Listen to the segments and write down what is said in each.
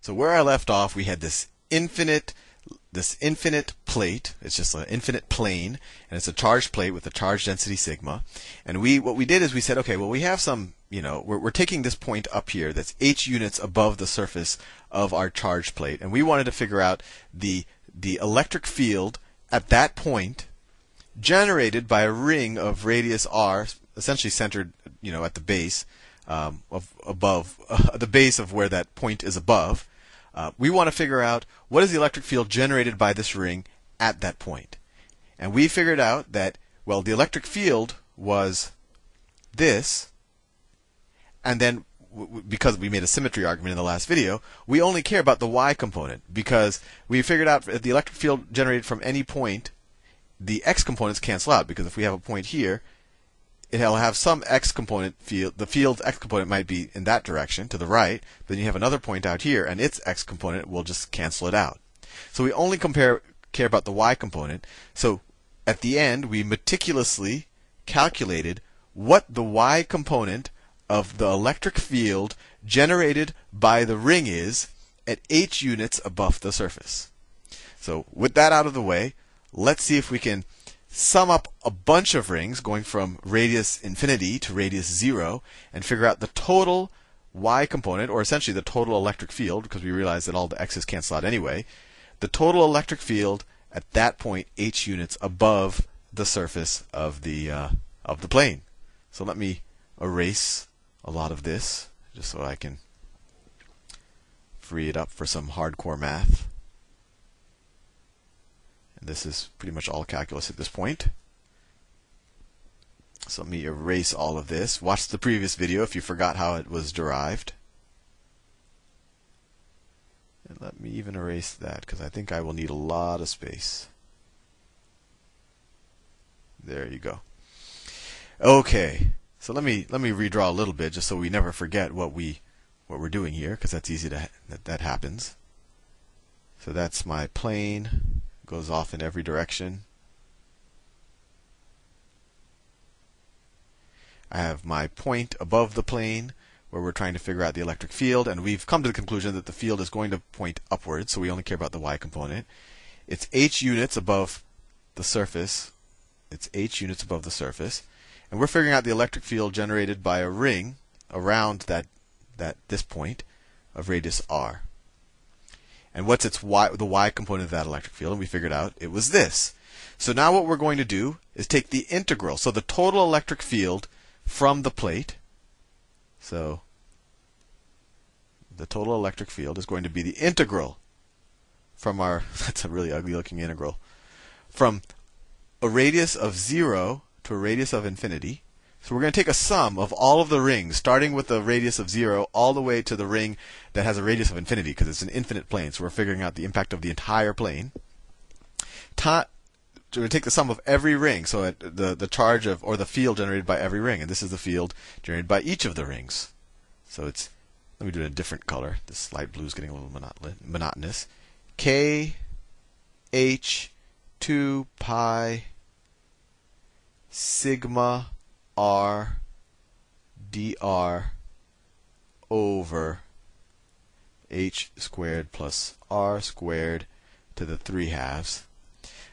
So where I left off, we had this infinite plate. It's just an infinite plane, and it's a charged plate with a charge density sigma. And what we did is we said, okay, well, we have some, we're taking this point up here that's h units above the surface of our charged plate, and we wanted to figure out the electric field at that point generated by a ring of radius r, essentially centered, at the base above the base of where that point is above. We want to figure out what is the electric field generated by this ring at that point. And we figured out that, well, the electric field was this, and then because we made a symmetry argument in the last video, we only care about the y component, because we figured out that the electric field generated from any point, the x components cancel out, because if we have a point here, it'll have some x component field. The field's x component might be in that direction, to the right. Then you have another point out here, and its x component will just cancel it out. So we only care about the y component. So at the end, we meticulously calculated what the y component of the electric field generated by the ring is at h units above the surface. So with that out of the way, let's see if we can sum up a bunch of rings going from radius infinity to radius 0 and figure out the total y component, or essentially the total electric field, because we realize that all the x's cancel out anyway, the total electric field at that point h units above the surface of the plane. So let me erase a lot of this just so I can free it up for some hardcore math. And this is pretty much all calculus at this point. So let me erase all of this. Watch the previous video if you forgot how it was derived. And let me even erase that, because I think I will need a lot of space. There you go. Okay, so let me redraw a little bit just so we never forget what we're doing here, because that's easy that happens. So that's my plane. Goes off in every direction. I have my point above the plane where we're trying to figure out the electric field, and we've come to the conclusion that the field is going to point upwards, so we only care about the y component. It's h units above the surface. It's h units above the surface, and we're figuring out the electric field generated by a ring around this point of radius r. And what's the y component of that electric field? And we figured out it was this. So now what we're going to do is take the integral. So the total electric field from the plate. So the total electric field is going to be the integral from our, that's a really ugly looking integral, from a radius of 0 to a radius of infinity. So we're going to take a sum of all of the rings, starting with the radius of 0 all the way to the ring that has a radius of infinity, because it's an infinite plane. So we're figuring out the impact of the entire plane. So we're going to take the sum of every ring, so the charge of, or the field generated by every ring. And this is the field generated by each of the rings. So it's, let me do it in a different color. This light blue is getting a little monotonous. K H 2 pi sigma r dr over h squared plus r squared to the 3/2.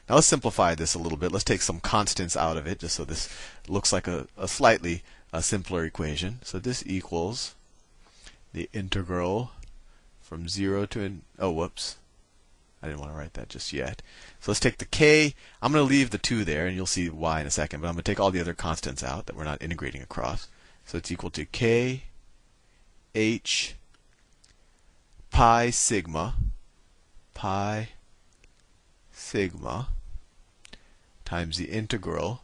Now let's simplify this a little bit. Let's take some constants out of it, just so this looks like a slightly simpler equation. So this equals the integral from 0 to, oh whoops, I didn't want to write that just yet. So let's take the k. I'm going to leave the 2 there, and you'll see why in a second. But I'm going to take all the other constants out that we're not integrating across. So it's equal to k h pi sigma times the integral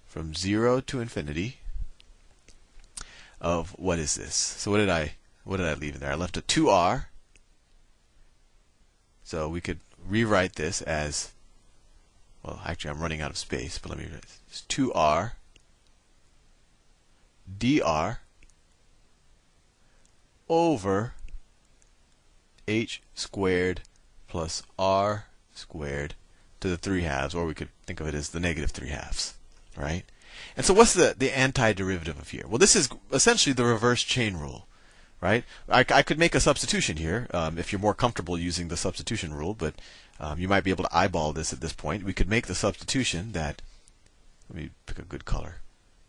from 0 to infinity of, what is this? So what did I leave in there? I left a 2r. So we could rewrite this as, well, actually I'm running out of space, but let me write this. It's 2r dr over h squared plus r squared to the 3/2, or we could think of it as the negative 3/2, right? And so what's the antiderivative of here? Well, this is essentially the reverse chain rule, right? I could make a substitution here if you're more comfortable using the substitution rule, but you might be able to eyeball this at this point. We could make the substitution that, let me pick a good color.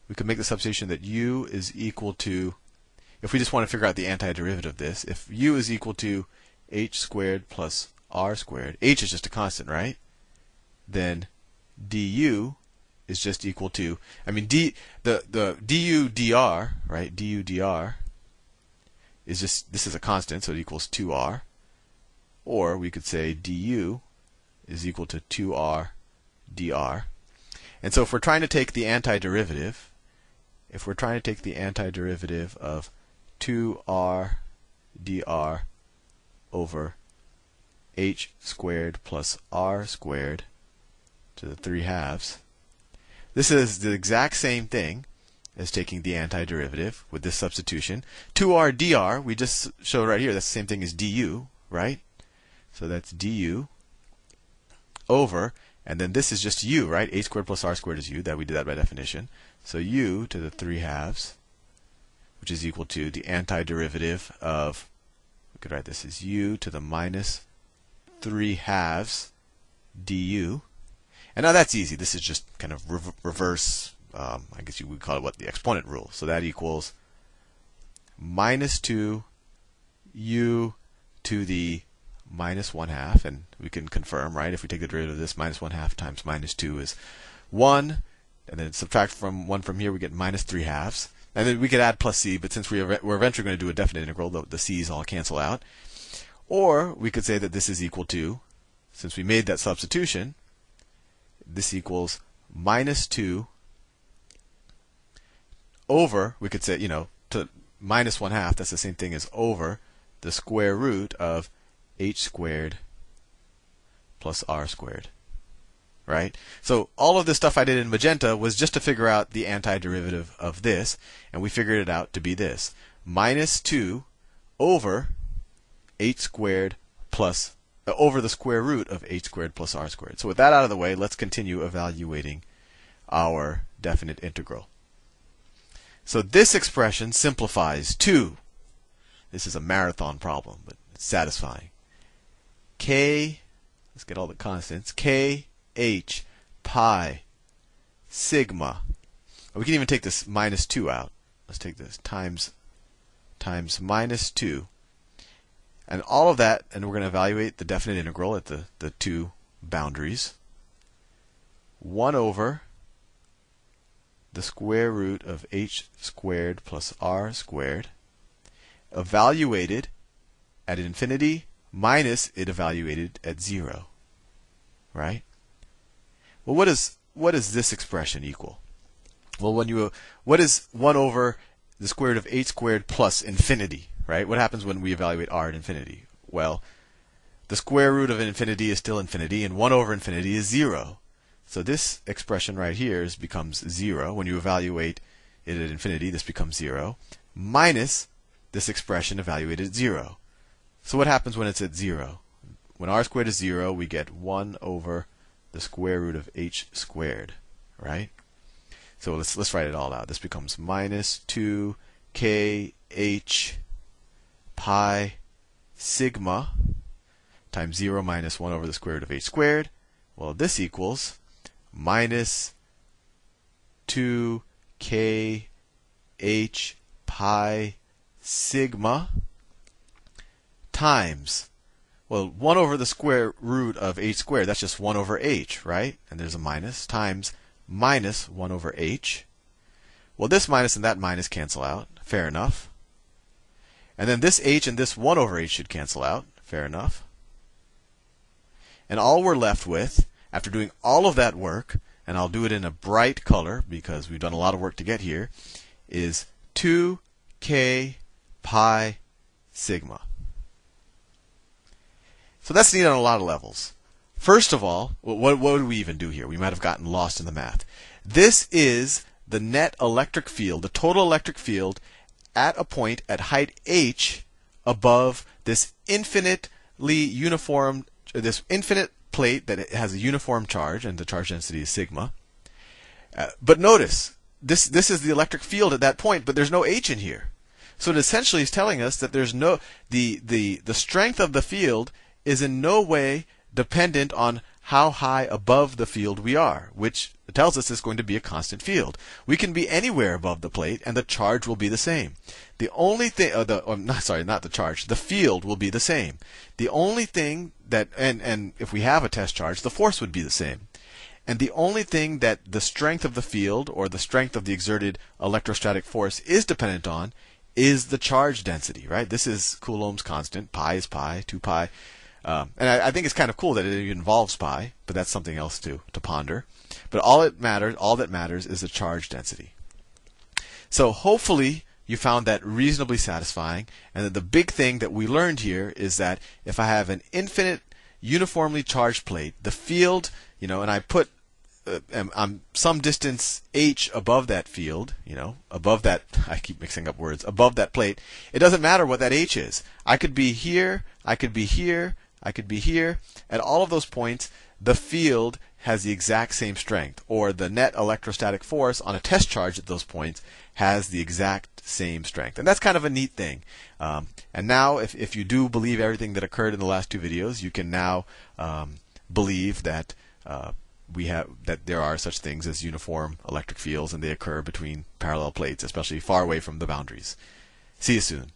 We could make the substitution that u is equal to, if we just want to figure out the antiderivative of this, if u is equal to h squared plus r squared, h is just a constant, right? Then du is just equal to, the du dr, right? Du dr is just, this is a constant, so it equals 2r. Or we could say du is equal to 2r dr. And so if we're trying to take the antiderivative, of 2r dr over h squared plus r squared to the 3/2, this is the exact same thing as taking the antiderivative with this substitution. 2r dr, we just showed right here, that's the same thing as du, right? So that's du over, and then this is just u, right? h squared plus r squared is u, that we did that by definition. So u to the 3/2, which is equal to the antiderivative of, we could write this as u to the minus 3/2 du. And now that's easy. This is just kind of reverse, I guess you would call it the exponent rule. So that equals minus 2 u to the minus 1/2, and we can confirm, right? If we take the derivative of this, minus 1/2 times minus 2 is 1, and then subtract from 1 from here, we get minus 3/2. And then we could add plus c, but since we're eventually going to do a definite integral, the c's all cancel out. Or we could say that this is equal to, since we made that substitution, this equals minus 2 over, we could say, to minus 1/2, that's the same thing as over the square root of h squared plus r squared, right? So all of this stuff I did in magenta was just to figure out the antiderivative of this, and we figured it out to be this. Minus 2 over h squared plus, over the square root of h squared plus r squared. So with that out of the way, let's continue evaluating our definite integral. So this expression simplifies to, this is a marathon problem, but it's satisfying. K, let's get all the constants, k h pi sigma. We can even take this minus 2 out. Let's take this times minus 2. And all of that, and we're going to evaluate the definite integral at the two boundaries. 1 over the square root of h squared plus r squared, evaluated at infinity minus it evaluated at 0. Right? Well, what does this expression equal? Well, what is 1 over the square root of h squared plus infinity? Right? What happens when we evaluate r at infinity? Well, the square root of infinity is still infinity, and 1 over infinity is 0. So this expression right here becomes 0. When you evaluate it at infinity, this becomes 0, minus this expression evaluated at 0. So what happens when it's at 0? When r squared is 0, we get 1 over the square root of h squared, right? So let's write it all out. This becomes minus 2k h pi sigma times 0 minus 1 over the square root of h squared. Well, this equals minus 2k h pi sigma times, well, 1 over the square root of h squared, that's just 1 over h, right? And there's a minus, times minus 1 over h. Well, this minus and that minus cancel out. Fair enough. And then this h and this 1 over h should cancel out. Fair enough. And all we're left with, after doing all of that work, and I'll do it in a bright color because we've done a lot of work to get here, is 2k pi sigma. So that's neat on a lot of levels. First of all, what would we even do here? We might have gotten lost in the math. This is the net electric field, the total electric field at a point at height h above this infinitely uniform, this infinite plate that has a uniform charge, and the charge density is sigma. But notice, this is the electric field at that point, but there's no h in here. So it essentially is telling us that there's no the strength of the field is in no way dependent on how high above the field we are, which tells us it's going to be a constant field. We can be anywhere above the plate, and the charge will be the same. The only thing, not the charge, the field will be the same. The only thing that, and if we have a test charge, the force would be the same. And the only thing that the strength of the field, or the strength of the exerted electrostatic force, is dependent on is the charge density, right? This is Coulomb's constant. Pi is pi, 2 pi. And I think it's kind of cool that it involves pi, but that's something else to ponder. But all that matters is the charge density. So hopefully you found that reasonably satisfying, and that the big thing that we learned here is that if I have an infinite uniformly charged plate, the field, and I put some distance h above that field, above that, I keep mixing up words, above that plate, it doesn't matter what that h is. I could be here, I could be here, I could be here. At all of those points, the field has the exact same strength, or the net electrostatic force on a test charge at those points has the exact same strength. And that's kind of a neat thing. And now, if you do believe everything that occurred in the last two videos, you can now believe that that there are such things as uniform electric fields, and they occur between parallel plates, especially far away from the boundaries. See you soon.